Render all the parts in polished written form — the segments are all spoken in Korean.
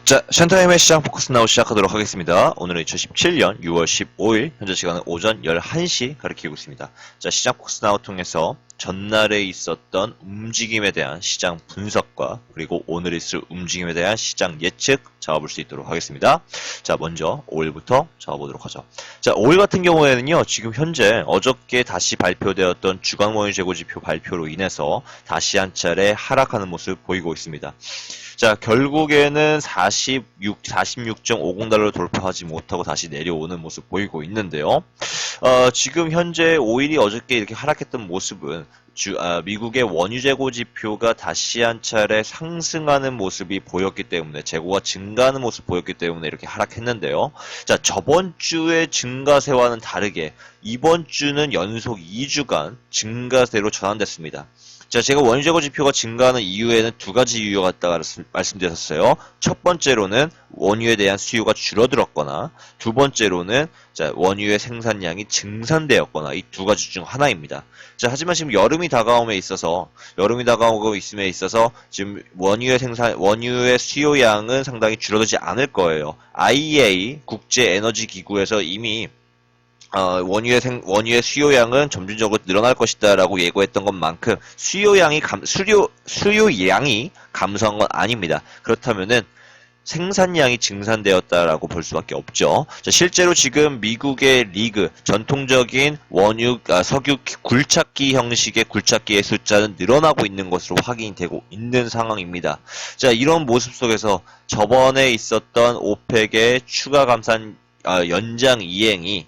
자, 션타임의 시장 포커스 나우 시작하도록 하겠습니다. 오늘은 2017년 6월 15일, 현재 시간은 오전 11시 가리키고 있습니다. 자, 시장 포커스 나우 통해서 전날에 있었던 움직임에 대한 시장 분석과 그리고 오늘 있을 움직임에 대한 시장 예측 잡아볼 수 있도록 하겠습니다. 자, 먼저 5일부터 잡아보도록 하죠. 자, 5일 같은 경우에는요, 지금 현재 어저께 다시 발표되었던 주간 원유 재고 지표 발표로 인해서 다시 한 차례 하락하는 모습 보이고 있습니다. 자, 결국에는 46.50달러를 돌파하지 못하고 다시 내려오는 모습 보이고 있는데요. 지금 현재 5일이 어저께 이렇게 하락했던 모습은 미국의 원유 재고 지표가 다시 한 차례 상승하는 모습이 보였기 때문에, 재고가 증가하는 모습 보였기 때문에 이렇게 하락했는데요. 자, 저번 주의 증가세와는 다르게 이번 주는 연속 2주간 증가세로 전환됐습니다. 자, 제가 원유 재고 지표가 증가하는 이유에는 두 가지 이유가 있다고 말씀드렸었어요. 첫 번째로는 원유에 대한 수요가 줄어들었거나, 두 번째로는 원유의 생산량이 증산되었거나, 이 두 가지 중 하나입니다. 자, 하지만 지금 여름이 다가오고 있음에 있어서 지금 원유의 수요량은 상당히 줄어들지 않을 거예요. IEA 국제 에너지 기구에서 이미 원유의 수요량은 점진적으로 늘어날 것이다라고 예고했던 것만큼 수요량이 감소한 건 아닙니다. 그렇다면은 생산량이 증산되었다라고 볼 수밖에 없죠. 자, 실제로 지금 미국의 리그, 전통적인 석유 굴착기 형식의 굴착기의 숫자는 늘어나고 있는 것으로 확인이 되고 있는 상황입니다. 자, 이런 모습 속에서 저번에 있었던 오펙의 추가 감산 연장 이행이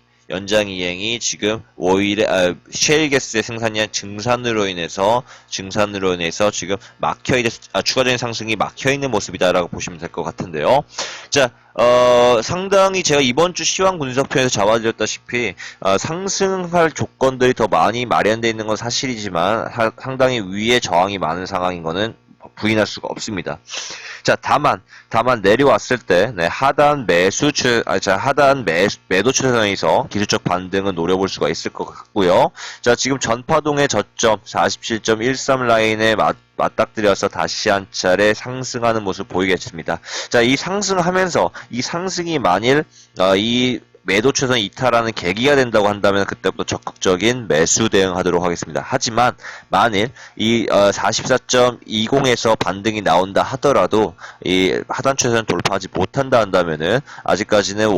지금 셰일가스의 생산량 증산으로 인해서 지금 추가적인 상승이 막혀있는 모습이다라고 보시면 될 것 같은데요. 자, 상당히 제가 이번 주 시황 분석편에서 잡아드렸다시피, 상승할 조건들이 더 많이 마련되어 있는 건 사실이지만, 상당히 위에 저항이 많은 상황인 거는 부인할 수가 없습니다. 자, 다만 내려왔을 때, 하단 매도 추세선에서 기술적 반등은 노려볼 수가 있을 것 같고요. 자, 지금 전파동의 저점 47.13 라인에 맞닥뜨려서 다시 한 차례 상승하는 모습 보이겠습니다. 자, 이 상승이 만일 이 매도 추세선 이탈하는 계기가 된다고 한다면 그때부터 적극적인 매수 대응하도록 하겠습니다. 하지만 만일 이 44.20에서 반등이 나온다 하더라도 이 하단 추세선 돌파하지 못한다 한다면은 아직까지는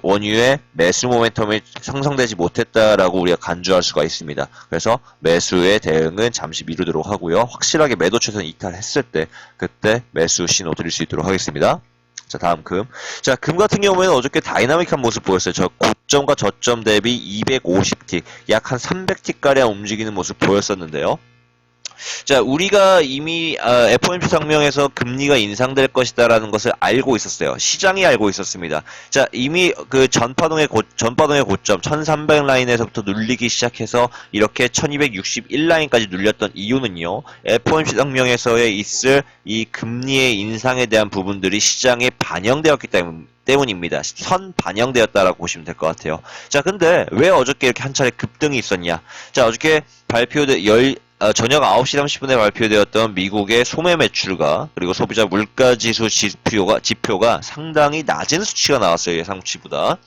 원유의 매수 모멘텀이 형성되지 못했다라고 우리가 간주할 수가 있습니다. 그래서 매수의 대응은 잠시 미루도록 하고요. 확실하게 매도 추세선 이탈했을 때 그때 매수 신호 드릴 수 있도록 하겠습니다. 자, 다음 금. 자, 금 같은 경우에는 어저께 다이나믹한 모습 보였어요. 저 고점과 저점 대비 250틱, 약 한 300틱가량 움직이는 모습 보였었는데요. 자, 우리가 이미 FOMC 성명에서 금리가 인상될 것이다라는 것을 알고 있었어요. 시장이 알고 있었습니다. 자, 이미 그 전파동의 고점 1300 라인에서부터 눌리기 시작해서 이렇게 1261 라인까지 눌렸던 이유는요. FOMC 성명에서의 있을 이 금리의 인상에 대한 부분들이 시장에 반영되었기 때문입니다. 선 반영되었다라고 보시면 될 것 같아요. 자, 근데 왜 어저께 이렇게 한 차례 급등이 있었냐? 자, 어저께 저녁 9시 30분에 발표되었던 미국의 소매 매출과 그리고 소비자 물가지수 지표가 상당히 낮은 수치가 나왔어요. 예상치보다.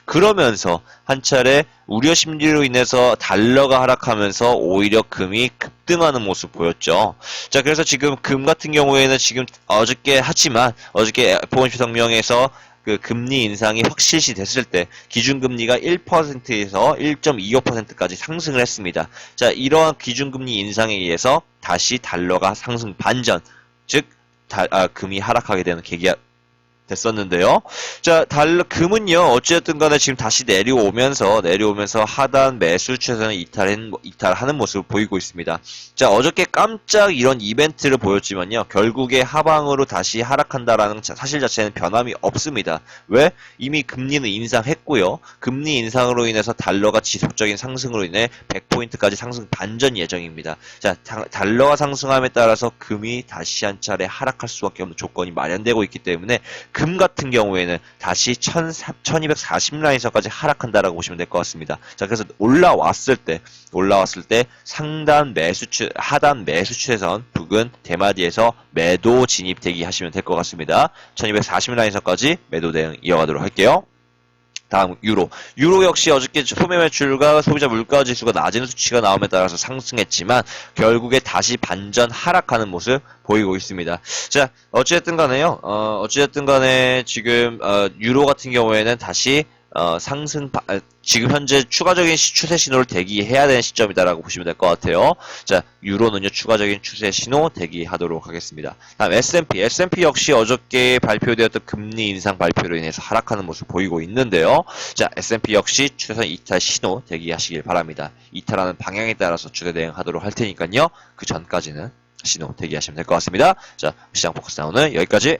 그러면서 한 차례 우려 심리로 인해서 달러가 하락하면서 오히려 금이 급등하는 모습 보였죠. 자, 그래서 지금 금 같은 경우에는 지금 어저께 FOMC 성명에서 그 금리 인상이 확실시 됐을 때 기준금리가 1%에서 1.25%까지 상승을 했습니다. 자, 이러한 기준금리 인상에 의해서 다시 달러가 상승 반전, 즉 금이 하락하게 되는 계기가 됐었는데요. 자, 금은요, 어찌됐든 간에 지금 다시 내려오면서 하단 매수 추세선을 이탈하는 모습을 보이고 있습니다. 자, 어저께 깜짝 이런 이벤트를 보였지만요, 결국에 하방으로 다시 하락한다라는 사실 자체는 변함이 없습니다. 왜? 이미 금리는 인상했고요. 금리 인상으로 인해서 달러가 지속적인 상승으로 인해 100포인트까지 상승 반전 예정입니다. 자, 달러가 상승함에 따라서 금이 다시 한 차례 하락할 수밖에 없는 조건이 마련되고 있기 때문에 금 같은 경우에는 다시 1240 라인선까지 하락한다라고 보시면 될 것 같습니다. 자, 그래서 올라왔을 때 상단 매수추, 하단 매수추세선 부근 대마디에서 매도 진입 대기하시면 될 것 같습니다. 1240 라인선까지 매도 대응 이어가도록 할게요. 다음 유로. 유로 역시 어저께 소매 매출과 소비자 물가 지수가 낮은 수치가 나옴에 따라서 상승했지만 결국에 다시 반전 하락하는 모습 보이고 있습니다. 자, 어찌됐든 간에 지금 유로 같은 경우에는 다시 지금 현재 추가적인 추세 신호를 대기해야 되는 시점이다라고 보시면 될 것 같아요. 자, 유로는요, 추가적인 추세 신호 대기하도록 하겠습니다. 다음 S&P 역시 어저께 발표되었던 금리 인상 발표로 인해서 하락하는 모습 보이고 있는데요. 자, S&P 역시 추세선 이탈 신호 대기하시길 바랍니다. 이탈하는 방향에 따라서 추세 대응하도록 할 테니까요. 그 전까지는 신호 대기하시면 될 것 같습니다. 자, 시장 포커스 나오는 여기까지